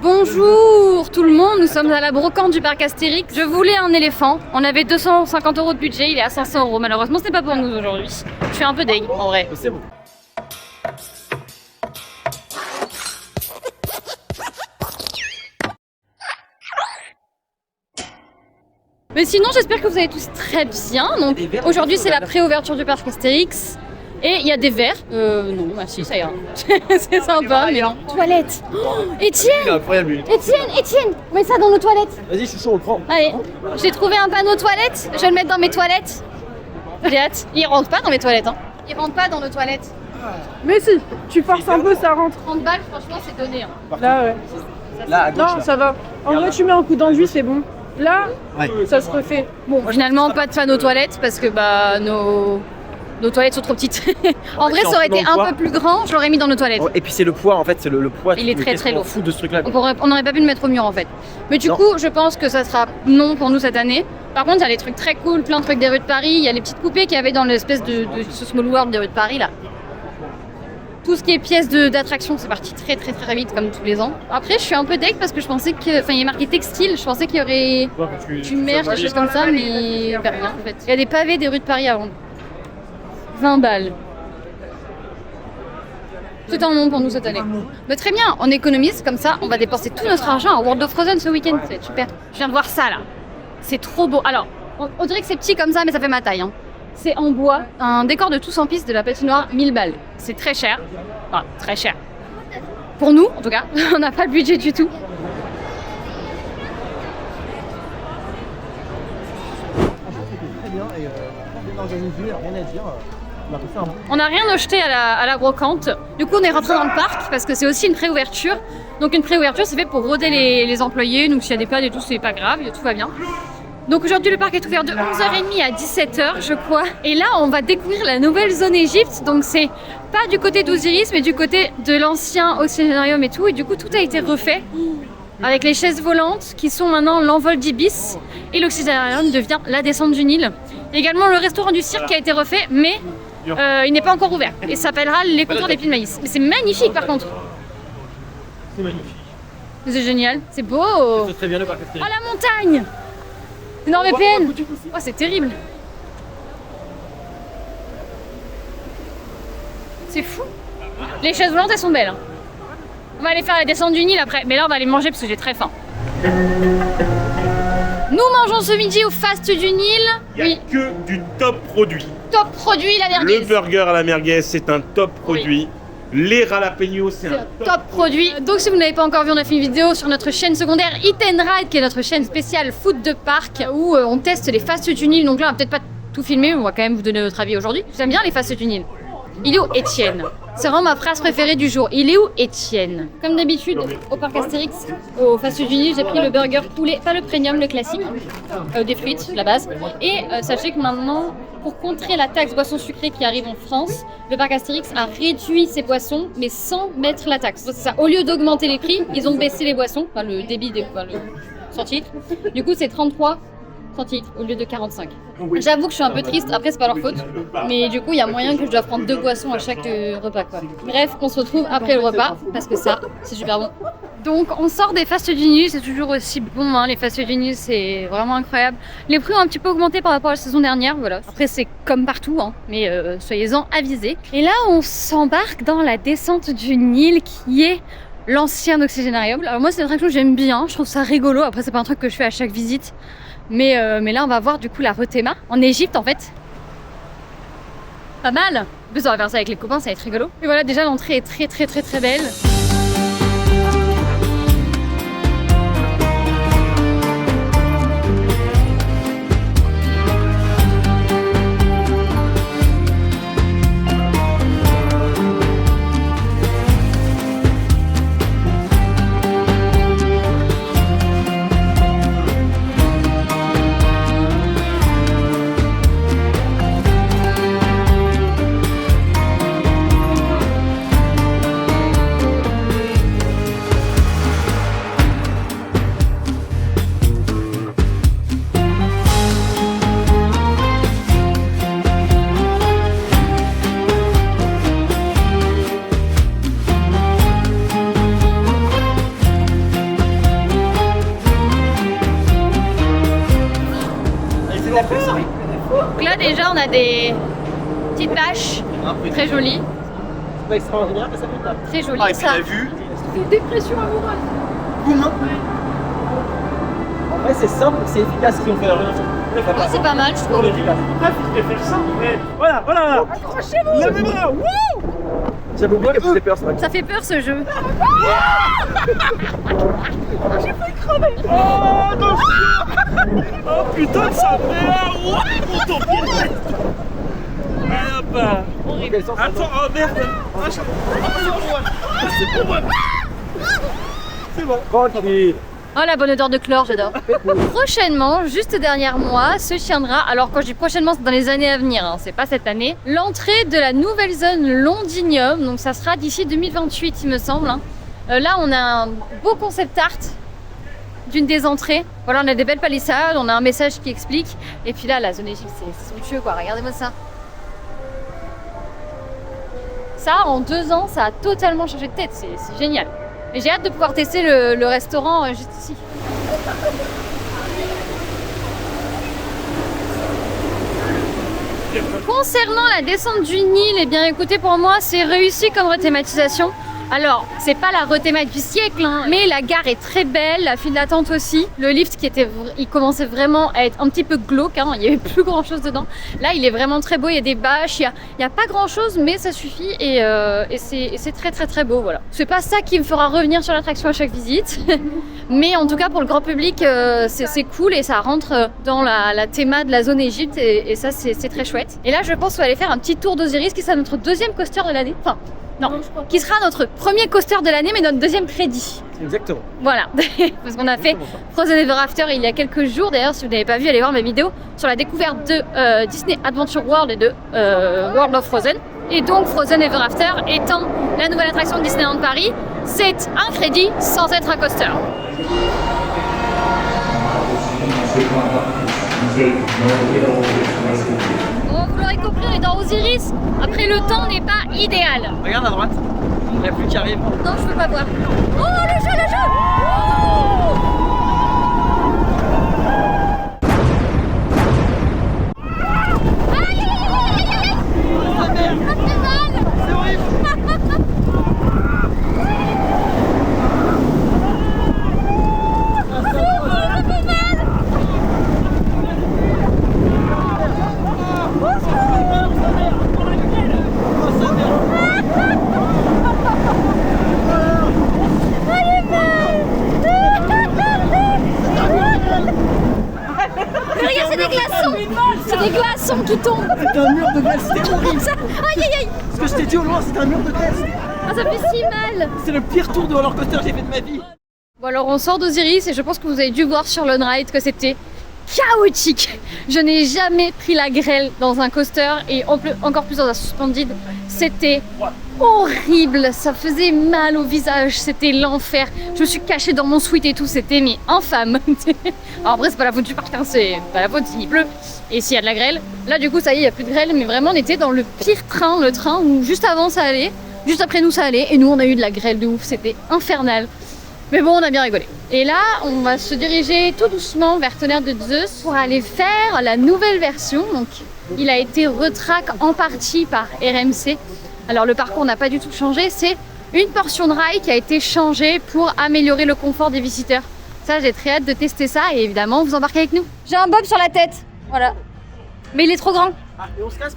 Bonjour tout le monde, nous sommes à la brocante du parc Astérix. Je voulais un éléphant, on avait 250 € de budget, il est à 500 €. Malheureusement, c'est pas pour nous aujourd'hui. Je suis un peu deg en vrai. C'est bon. Mais sinon, j'espère que vous allez tous très bien. Donc aujourd'hui, c'est la pré-ouverture du parc Astérix. Et il y a des verres. Non, bah si, ça ira. C'est sympa, mais non. Toilettes. Oh, Étienne, Il est incroyable lui. Étienne, mets ça dans nos toilettes. Vas-y, c'est chaud, on le prend. Allez, j'ai trouvé un panneau toilettes. Je vais le mettre dans mes toilettes. J'ai hâte. Il rentre pas dans mes toilettes. Hein. Il rentre pas dans nos toilettes. Mais si, tu forces un peu, ça rentre. 30 balles, franchement, c'est donné. Hein. Là, ouais. Là, à gauche. Non, ça va. En vrai, tu mets un coup d'enduit, c'est bon. Là, ça se refait. Bon, finalement, pas de panneau toilettes parce que bah nos toilettes sont trop petites. En vrai, ça aurait été un peu plus grand, je l'aurais mis dans nos toilettes. Et puis c'est le poids en fait, c'est le poids. Il est très très lourd. Fou de ce truc là. On n'aurait pas pu le mettre au mur en fait. Mais du coup, je pense que ça sera non pour nous cette année. Par contre, il y a des trucs très cool, plein de trucs des rues de Paris. Il y a les petites poupées qu'il y avait dans l'espèce de Small World des rues de Paris là. Tout ce qui est pièces d'attraction, c'est parti très très très vite comme tous les ans. Après, je suis un peu deg parce que je pensais que, enfin, il y a marqué textile. Je pensais qu'il y aurait du merch, des choses comme ça, mais ben, rien en fait. Il y a des pavés des rues de Paris à vendre. 20 balles. C'est un nom pour nous cette année. Mais très bien, on économise comme ça, on va dépenser tout notre argent à World of Frozen ce week-end. C'est super. Je viens de voir ça là. C'est trop beau. Alors, on dirait que c'est petit comme ça, mais ça fait ma taille. Hein. C'est en bois, un décor de tous en piste de la patinoire, 1000 balles. C'est très cher. Enfin, très cher. Pour nous, en tout cas, on n'a pas le budget du tout. Très bien et bien organisé, rien à dire. On n'a rien acheté à la brocante. Du coup, on est rentré dans le parc parce que c'est aussi une pré-ouverture. Donc une pré-ouverture, c'est fait pour rôder les employés. Donc s'il y a des pannes et tout, c'est pas grave, tout va bien. Donc aujourd'hui, le parc est ouvert de 11h30 à 17h, je crois. Et là, on va découvrir la nouvelle zone Égypte. Donc c'est pas du côté d'Osiris, mais du côté de l'ancien Océanarium et tout. Et du coup, tout a été refait avec les chaises volantes qui sont maintenant l'envol d'Ibis. Et l'Océanarium devient la descente du Nil. Également, le restaurant du cirque qui a été refait, mais il n'est pas encore ouvert. Et s'appellera les comptoirs d'épis de maïs. Mais c'est magnifique par contre. C'est magnifique. C'est génial, c'est beau. C'est très bien le parc Astérix. Oh la montagne! C'est NordVPN. Oh c'est terrible. C'est fou. Les chaises volantes elles sont belles. Hein. On va aller faire la descente du Nil après. Mais là on va aller manger parce que j'ai très faim. Nous mangeons ce midi au Fast du Nil. Il n'y a que du top produit. Top produit la merguez. Le burger à la merguez, c'est un top produit. Les jalapenos, c'est un top produit. Donc si vous n'avez pas encore vu, on a fait une vidéo sur notre chaîne secondaire Eat and Ride, qui est notre chaîne spéciale food de parc, où on teste les fast du Nil. Donc là on va peut-être pas tout filmer, mais on va quand même vous donner notre avis aujourd'hui. J'aime bien les fast du Nil. Il est où Étienne? C'est vraiment ma phrase préférée du jour. Il est où Étienne? Comme d'habitude, au parc Astérix, au Fast du Nil, j'ai pris le burger poulet, pas le premium, le classique, des frites, la base. Et sachez que maintenant, pour contrer la taxe boisson sucrée qui arrive en France, le parc Astérix a réduit ses boissons, mais sans mettre la taxe. C'est ça. Au lieu d'augmenter les prix, ils ont baissé les boissons, enfin le débit des centilitres. Du coup, c'est 33 centilitres au lieu de 45. J'avoue que je suis un peu triste, après c'est pas leur faute, mais du coup il y a moyen que je dois prendre 2 boissons à chaque repas quoi. Bref, on se retrouve après le repas, parce que ça, c'est super bon. Donc on sort des Fast du Nil, c'est toujours aussi bon, hein. Les Fast du Nil c'est vraiment incroyable. Les prix ont un petit peu augmenté par rapport à la saison dernière, voilà. Après c'est comme partout, hein, mais soyez-en avisés. Et là on s'embarque dans la descente du Nil qui est l'ancien Oxygénarium. Alors moi c'est une attraction que j'aime bien, je trouve ça rigolo, après c'est pas un truc que je fais à chaque visite. Mais là on va voir du coup la Retema en Égypte en fait. Pas mal. En plus on va faire ça avec les copains, ça va être rigolo. Et voilà, déjà l'entrée est très très très très belle. là déjà on a des petites bâches très jolies. C'est pas extraordinaire, mais ça fait table. Très jolies Ah, et puis ça. la vue. C'est dépression amoureuse. Boum. En vrai, c'est simple, c'est efficace si on fait rien. Ouais, c'est pas mal je trouve. Efficace. Bref, je préfère ça. Voilà, voilà. Accrochez-vous. Lève les bras. Wouh. J'avoue bien que ça fait peur, ça. Ça fait peur ce jeu. Oh non. Oh putain, ça merde. Ouais, mon ton pied. Ah bah. Attends, oh merde. C'est pour moi. C'est bon. Tranquille. Oh la bonne odeur de chlore, j'adore. Prochainement, juste derrière moi, se tiendra, alors quand je dis prochainement, c'est dans les années à venir, hein, c'est pas cette année, l'entrée de la nouvelle zone Londinium, donc ça sera d'ici 2028 il me semble. Hein. Là on a un beau concept art d'une des entrées. Voilà, on a des belles palissades, on a un message qui explique, et puis là la zone Égypte c'est somptueux quoi, regardez-moi ça. Ça en 2 ans, ça a totalement changé de tête, c'est génial. Et j'ai hâte de pouvoir tester le restaurant juste ici. Concernant la descente du Nil, eh bien écoutez, pour moi c'est réussi comme rethématisation. Alors, c'est pas la rethématique du siècle, hein, mais la gare est très belle, la file d'attente aussi. Le lift il commençait vraiment à être un petit peu glauque, hein, il y avait plus grand chose dedans. Là, il est vraiment très beau, il y a des bâches, il y a pas grand chose, mais ça suffit et c'est très très très beau, voilà. C'est pas ça qui me fera revenir sur l'attraction à chaque visite, mais en tout cas pour le grand public, c'est cool et ça rentre dans la théma de la zone Égypte et ça c'est très chouette. Et là, je pense qu'on va aller faire un petit tour d'Osiris qui sera notre 2e coaster de l'année. Enfin, non, qui sera notre premier coaster de l'année, mais notre 2e crédit. Exactement. Voilà, parce qu'on a fait Frozen Ever After il y a quelques jours. D'ailleurs, si vous n'avez pas vu, allez voir mes vidéos sur la découverte de Disney Adventure World et de World of Frozen. Et donc, Frozen Ever After étant la nouvelle attraction de Disneyland Paris, c'est un crédit sans être un coaster. Bon, vous l'aurez compris, on est dans Osiris. Après, le temps n'est pas idéal. Regarde à droite. Il n'y a plus qui arrive. Non, je peux pas voir. Oh, le jeu, le jeu. Oh aïe, aïe, aïe, aïe, aïe. Ça fait mal. C'est horrible. Regarde, c'est des glaçons. C'est des glaçons qui tombent. C'est un mur de glace, c'était horrible. Aïe, aïe, aïe. Ce que je t'ai dit au loin, c'est un mur de glace. Ah, ça fait si mal. C'est le pire tour de roller coaster que j'ai fait de ma vie. Bon, alors on sort d'Osiris et je pense que vous avez dû voir sur l'on-ride que c'était chaotique. Je n'ai jamais pris la grêle dans un coaster et encore plus dans un suspended. C'était horrible, ça faisait mal au visage, c'était l'enfer. Je me suis cachée dans mon suite et tout, c'était mais infâme. Alors après c'est pas la faute du parc, hein, c'est pas la faute s'il pleut et s'il y a de la grêle. Là du coup ça y est, il n'y a plus de grêle, mais vraiment on était dans le pire train, le train où juste avant ça allait, juste après nous ça allait et nous on a eu de la grêle de ouf, c'était infernal. Mais bon, on a bien rigolé. Et là, on va se diriger tout doucement vers Tonnerre de Zeus pour aller faire la nouvelle version. Donc, il a été retrack en partie par RMC. Alors, le parcours n'a pas du tout changé. C'est une portion de rail qui a été changée pour améliorer le confort des visiteurs. Ça, j'ai très hâte de tester ça et évidemment, vous embarquez avec nous. J'ai un bob sur la tête. Voilà. Mais il est trop grand.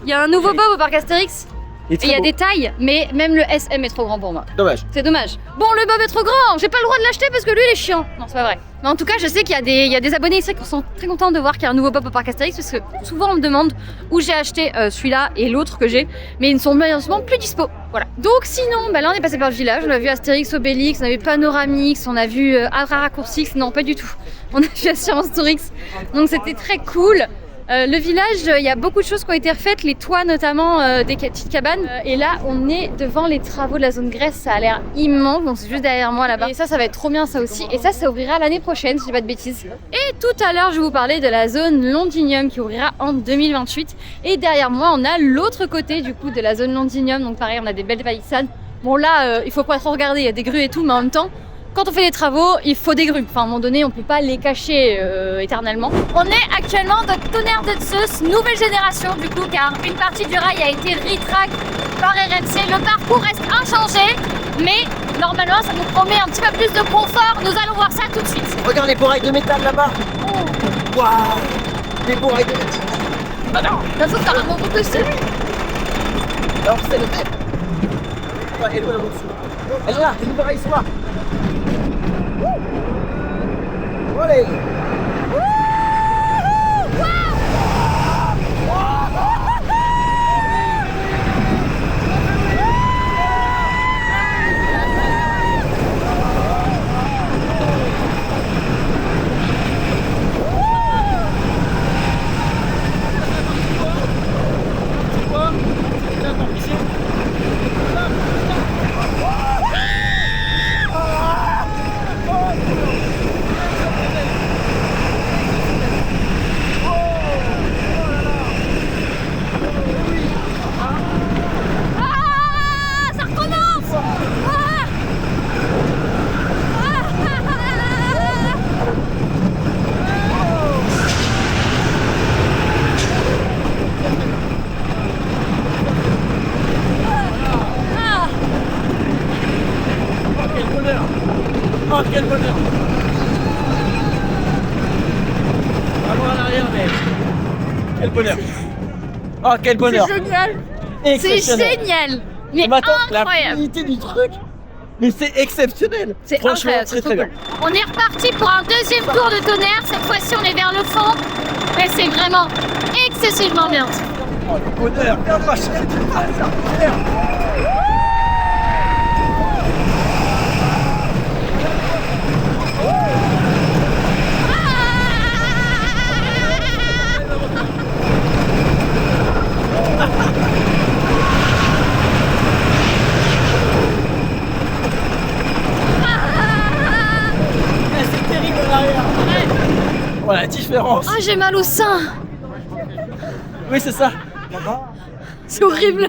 Il y a un nouveau bob au parc Astérix. Et il y a des tailles, mais même le SM est trop grand pour moi. Dommage. C'est dommage. Bon, le bob est trop grand, j'ai pas le droit de l'acheter parce que lui il est chiant. Non, c'est pas vrai. Mais en tout cas, je sais qu'il y a des abonnés ici qui sont très contents de voir qu'il y a un nouveau bob au parc Astérix parce que souvent on me demande où j'ai acheté celui-là et l'autre que j'ai, mais ils ne sont malheureusement plus dispo. Voilà. Donc sinon, là on est passé par le village, on a vu Astérix, Obélix, on a vu Panoramix, on a vu Raccourcix, non pas du tout. On a vu Assurance Tourix. Donc c'était très cool. Le village, il y a beaucoup de choses qui ont été refaites, les toits notamment des petites cabanes. Et là, on est devant les travaux de la zone Grèce, ça a l'air immense, donc c'est juste derrière moi là-bas. Et ça va être trop bien ça aussi. Et ça ouvrira l'année prochaine, si je dis pas de bêtises. Et tout à l'heure, je vais vous parler de la zone Londinium qui ouvrira en 2028. Et derrière moi, on a l'autre côté du coup de la zone Londinium. Donc pareil, on a des belles palissades. Bon là, il faut pas trop regarder, il y a des grues et tout, mais en même temps, quand on fait des travaux, il faut des grues. Enfin, à un moment donné, on peut pas les cacher éternellement. On est actuellement dans Tonnerre de Zeus, nouvelle génération du coup, car une partie du rail a été retrack par RMC. Le parcours reste inchangé, mais normalement, ça nous promet un petit peu plus de confort. Nous allons voir ça tout de suite. Regarde les beaux rails de métal là-bas. Waouh, les beaux rails de métal. Ah non, ça saute par un moment de celui. Alors c'est le même. Ouais, elle est là-dessus. Elle est là, les beaux rails sont là. Allez. Oh, quel bonheur! Allons à l'arrière, mais. Quel bonheur! Oh, quel bonheur! C'est génial. C'est Exceptionnel. génial! Mais Maintenant, la incroyable! fluidité du truc, mais c'est exceptionnel. C'est Franchement, incroyable, très c'est très trop bien. cool. On est reparti pour un deuxième tour de Tonnerre. Cette fois-ci, on est vers le fond. Mais c'est vraiment excessivement bien. Oh, le bonheur! Regarde ma chaîne, c'est incroyable. C'est terrible en arrière. Voilà la différence. Ah, j'ai mal au sein. Oui, c'est ça. C'est horrible.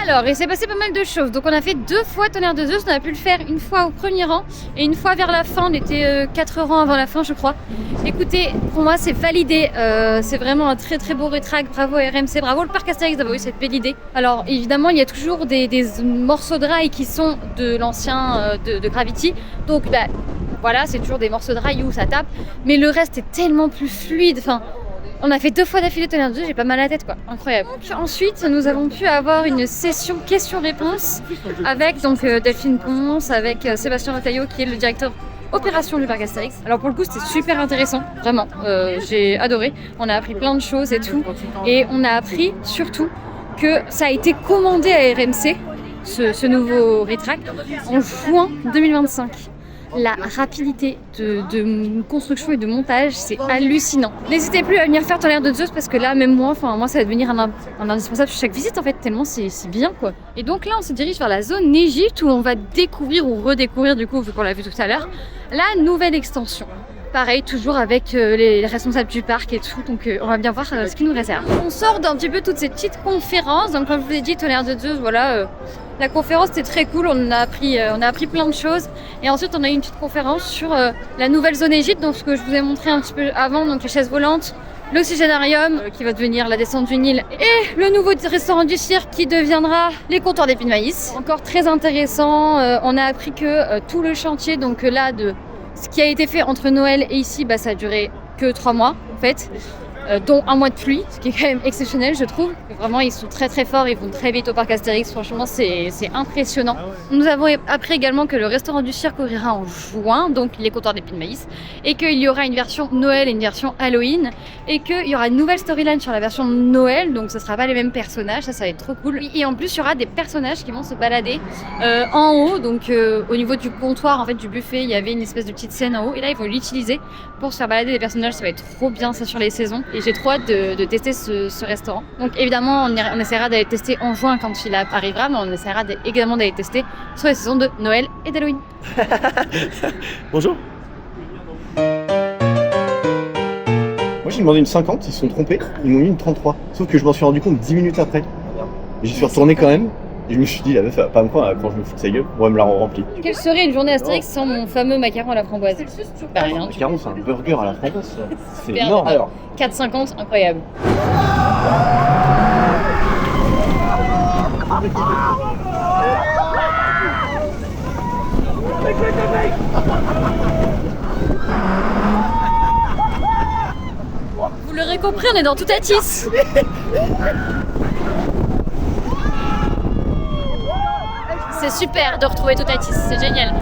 Alors, il s'est passé pas mal de choses. Donc, on a fait 2 fois Tonnerre de Zeus. On a pu le faire une fois au premier rang et une fois vers la fin. On était 4 rangs avant la fin, je crois. Écoutez, pour moi, c'est validé. C'est vraiment un très très beau rétract. Bravo RMC, bravo le parc Astérix d'avoir eu cette belle idée. Alors, évidemment, il y a toujours des morceaux de rail qui sont de l'ancien de Gravity. Donc, bah, voilà, c'est toujours des morceaux de rail où ça tape. Mais le reste est tellement plus fluide. Enfin, on a fait 2 fois d'affilée Tonnerre de Zeus, j'ai pas mal à la tête quoi, incroyable. Ensuite, nous avons pu avoir une session questions-réponses avec donc Delphine Ponce, avec Sébastien Retailleau qui est le directeur opération du parc Astérix. Alors pour le coup, c'était super intéressant, vraiment, j'ai adoré. On a appris plein de choses et tout, et on a appris surtout que ça a été commandé à RMC, ce nouveau rétract, en juin 2025. La rapidité de construction et de montage, c'est hallucinant. N'hésitez plus à venir faire Tonnerre de Zeus parce que là, même moi, ça va devenir un indispensable sur chaque visite en fait, tellement c'est bien quoi. Et donc là, on se dirige vers la zone Égypte où on va découvrir ou redécouvrir du coup, vu qu'on l'a vu tout à l'heure, la nouvelle extension. Pareil, toujours avec les responsables du parc et tout, donc on va bien voir ce qui nous réserve. On sort d'un petit peu toutes ces petites conférences, donc comme je vous l'ai dit, Tonnerre de Zeus, voilà, la conférence était très cool, on a appris plein de choses. Et ensuite on a eu une petite conférence sur la nouvelle zone Égypte, donc ce que je vous ai montré un petit peu avant, donc les chaises volantes, l'oxygénarium qui va devenir la descente du Nil et le nouveau restaurant du cirque qui deviendra les comptoirs d'épis de maïs. Encore très intéressant, on a appris que tout le chantier, donc là de ce qui a été fait entre Noël et ici, bah, ça a duré que 3 mois en fait. dont un mois de pluie, ce qui est quand même exceptionnel, je trouve. Vraiment, ils sont très très forts, ils vont très vite au parc Astérix. Franchement, c'est impressionnant. Nous avons appris également que le restaurant du cirque ouvrira en juin, donc les comptoirs d'épis de maïs, et qu'il y aura une version Noël et une version Halloween, et qu'il y aura une nouvelle storyline sur la version Noël, donc ce sera pas les mêmes personnages, ça va être trop cool. Et en plus, il y aura des personnages qui vont se balader en haut, donc au niveau du comptoir, en fait, du buffet, il y avait une espèce de petite scène en haut, et là, ils vont l'utiliser pour se faire balader des personnages. Ça va être trop bien, ça, sur les saisons, et j'ai trop hâte de tester ce restaurant. Donc évidemment, on essaiera d'aller tester en juin quand il arrivera, mais on essaiera également d'aller tester sur les saisons de Noël et d'Halloween. Bonjour. Moi j'ai demandé une 50, ils se sont trompés, ils m'ont mis une 33. Sauf que je m'en suis rendu compte 10 minutes après. Et j'y suis retourné quand même, et je me suis dit, la meuf elle va pas me croire quand je me fous de sa gueule, on va me la remplir. Quelle serait une journée Astérix sans mon fameux macaron à la framboise? Bah rien. Le macaron c'est un burger à la framboise, ça. C'est Super. énorme. Alors, 4,50, incroyable. Vous l'aurez compris, on est dans Toutatis. C'est super de retrouver Toutatis, c'est génial.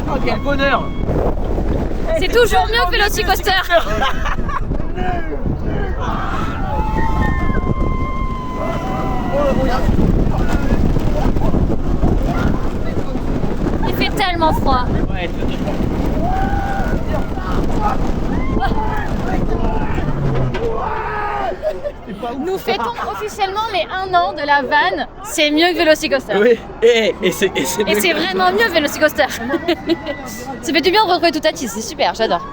Oh, quel bonheur! C'est toujours mieux que Velocicoaster. Il fait tellement froid. Ouais, Nous fêtons officiellement les 1 an de la vanne. C'est mieux que Velocicoaster. oui, et c'est Et c'est vraiment mieux Velocicoaster. Ça fait du bien de retrouver Toutatis, c'est super, j'adore.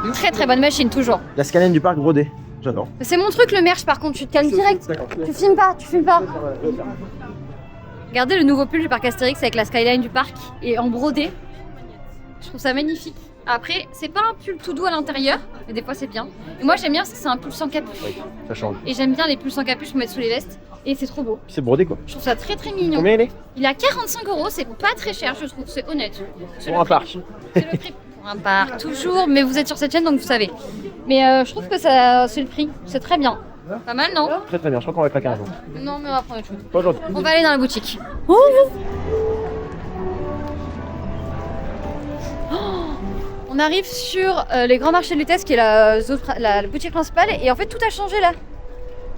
Une très très bonne machine, toujours. La skyline du parc brodé, j'adore. C'est mon truc le merch par contre, tu te calmes direct. Tu filmes pas, tu filmes pas. Regardez le nouveau pull du parc Astérix avec la skyline du parc et en brodé. Je trouve ça magnifique. Après, c'est pas un pull tout doux à l'intérieur, mais des fois c'est bien. Et moi j'aime bien parce que c'est un pull sans capuche. Ça change. Et j'aime bien les pulls sans capuche pour mettre sous les vestes. Et c'est trop beau. C'est brodé quoi. Je trouve ça très très mignon. Combien il est? Il est à 45 €, c'est pas très cher, je trouve, c'est honnête. C'est Pour le un parc. C'est le prix pour un parc, toujours, mais vous êtes sur cette chaîne donc vous savez. Mais je trouve que ça, c'est le prix, c'est très bien. Pas mal, non? Très très bien, je crois qu'on va claquer un jour. Non, mais on va prendre autre chose. Pas aujourd'hui. On va aller dans la boutique. Oh, on arrive sur les grands marchés de Lutèce, qui est la boutique principale, et en fait tout a changé là.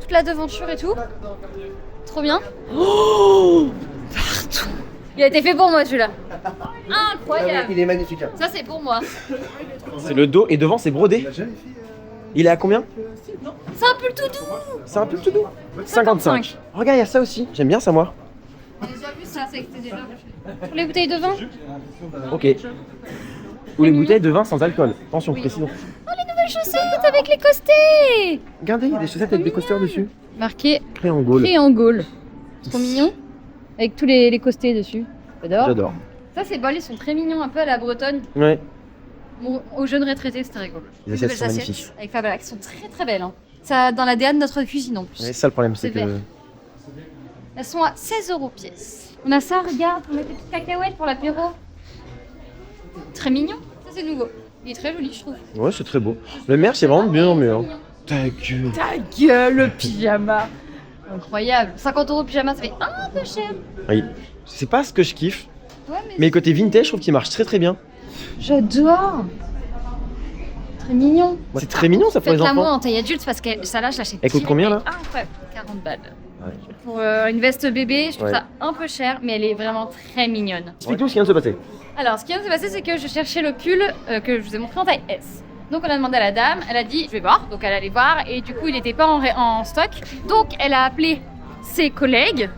Toute la devanture et tout. Trop bien. Oh, partout. Il a été fait pour moi celui-là. Incroyable. Il est magnifique. Ça c'est pour moi. C'est le dos et devant c'est brodé. Il est à combien? C'est un pull tout doux. C'est un peu tout doux. 55. Regarde, il y a ça aussi. J'aime bien ça moi. J'ai déjà vu ça, c'était déjà. Pour les bouteilles de vin. Ok. Ou les bouteilles de vin sans alcool. Attention, précision. Oh, les nouvelles chaussettes avec les costés. Regardez, il y a des chaussettes avec des coasters dessus. Marqué Créé en Gaule. Créé en Gaule. Trop mignon. Avec tous les costés dessus. J'adore. J'adore. Ça, ces bols, ils sont très mignons, un peu à la bretonne. Ouais. Bon, aux jeunes retraités, c'était rigolo. Les assiettes nouvelles sont magnifiques. avec Fabala, qui sont très très belles. Hein. Ça, dans l'ADN de notre cuisine en plus. Ouais, ça le problème, c'est C'est que. vert. Elles sont à 16 € pièce. On a ça, regarde, on met des petites cacahuètes pour l'apéro. Très mignon. Ça, c'est nouveau. Il est très joli, je trouve. Ouais, c'est très beau. Le merch, c'est vraiment de mieux en mieux. Hein. Ta gueule. Ta gueule, le pyjama. Incroyable. 50 € pyjama, ça fait un peu cher. Oui. C'est pas ce que je kiffe. Ouais, Mais côté vintage, je trouve qu'il marche très très bien. j'adore. Très mignon. C'est très mignon ça pour les Faites-la moi enfants. en taille adulte parce que ça là, je l'achète. Elle coûte combien, là? Incroyable. 40 balles. Ouais. Pour une veste bébé, je trouve Ouais. ça un peu cher, mais elle est vraiment très mignonne. Explique-nous ce qui vient de se passer. Alors, ce qui vient de se passer, c'est que je cherchais le pull que je vous ai montré en taille S. Donc, on a demandé à la dame, elle a dit je vais voir. Donc, elle allait voir et du coup, il n'était pas en stock. Donc, elle a appelé ses collègues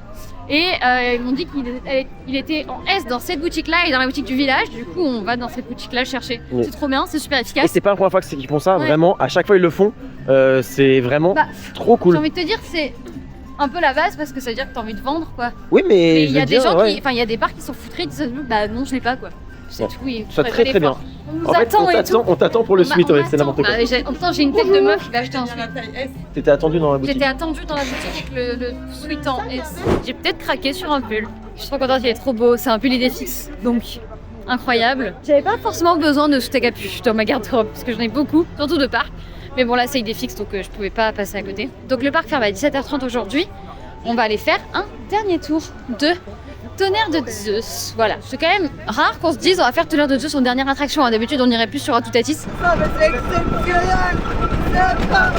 et ils m'ont dit qu'il était en S dans cette boutique-là et dans la boutique du village. Du coup, on va dans cette boutique-là le chercher. Oui. C'est trop bien, c'est super Et efficace. c'est pas la première fois qu'ils font ça, Ouais. vraiment. À chaque fois, ils le font. C'est vraiment Bah, trop J'ai cool. envie de te dire, c'est un peu la base parce que ça veut dire que tu as envie de vendre quoi. Oui, mais Mais je il y a veux des dire, gens ouais. qui. Enfin, il y a des bars qui sont foutrés, ils disent bah non, je l'ai pas quoi. C'est Ouais. tout. Et Ça très très bien. On nous En fait, attend et tout. on t'attend pour le suite, On ouais, c'est m'attend. n'importe quoi. Bah, en même temps, j'ai une tête de meuf qui va acheter un sweat. T'étais attendu dans la boutique. J'étais attendue dans la boutique avec le sweat en S. J'ai peut-être craqué sur un pull. Je suis trop contente, il est trop beau. C'est un pull Idéfix. Donc, incroyable. J'avais pas forcément besoin de sous à capuche dans ma garde-robe parce que j'en ai beaucoup, surtout de parc. Mais bon là c'est idée fixe donc je pouvais pas passer à côté. Donc le parc ferme à 17h30 aujourd'hui. On va aller faire un dernier tour de Tonnerre de Zeus. Voilà, c'est quand même rare qu'on se dise on va faire Tonnerre de Zeus en dernière attraction. D'habitude on irait plus sur Atoutatis. Ah, mais c'est exceptionnel! C'est pas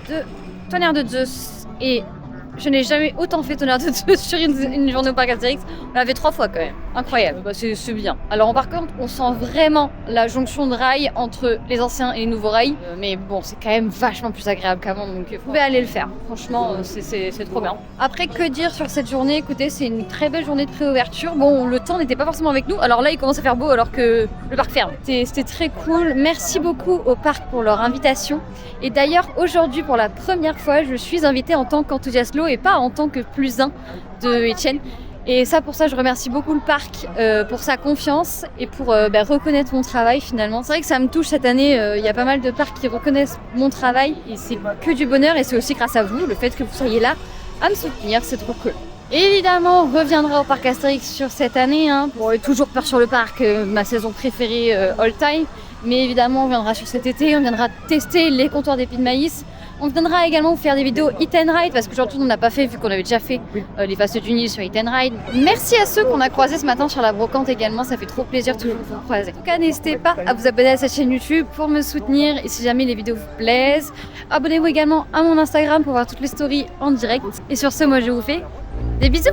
De Tonnerre de Zeus et je n'ai jamais autant fait Tonnerre de Zeus sur une journée au parc Astérix. On l'a fait 3 fois quand même, incroyable, bah, c'est bien. Alors par contre on sent vraiment la jonction de rails entre les anciens et les nouveaux rails, mais bon c'est quand même vachement plus agréable qu'avant donc vous pouvez aller le faire, franchement c'est trop bien. Après que dire sur cette journée, écoutez c'est une très belle journée de pré-ouverture, bon le temps n'était pas forcément avec nous, alors là il commence à faire beau alors que le parc ferme. C'était très cool, merci beaucoup au parc pour leur invitation et d'ailleurs aujourd'hui pour la première fois je suis invitée en tant qu'enthousiaste et pas en tant que plus un de Etienne. Et ça, pour ça, je remercie beaucoup le parc pour sa confiance et pour reconnaître mon travail finalement. C'est vrai que ça me touche cette année, il y a pas mal de parcs qui reconnaissent mon travail et c'est que du bonheur et c'est aussi grâce à vous, le fait que vous soyez là à me soutenir, c'est trop cool. Évidemment, on reviendra au parc Astérix sur cette année, hein, pour toujours Peur sur le parc, ma saison préférée all time. Mais évidemment, on viendra sur cet été, on viendra tester les comptoirs d'épis de maïs. On viendra également vous faire des vidéos Eat and Ride parce qu'aujourd'hui on n'a pas fait vu qu'on avait déjà fait les Fastes du Nil sur Eat and Ride. Merci à ceux qu'on a croisés ce matin sur la brocante également, ça fait trop plaisir toujours de vous croiser. En tout cas n'hésitez pas à vous abonner à cette chaîne YouTube pour me soutenir et si jamais les vidéos vous plaisent. Abonnez-vous également à mon Instagram pour voir toutes les stories en direct. Et sur ce moi je vous fais des bisous.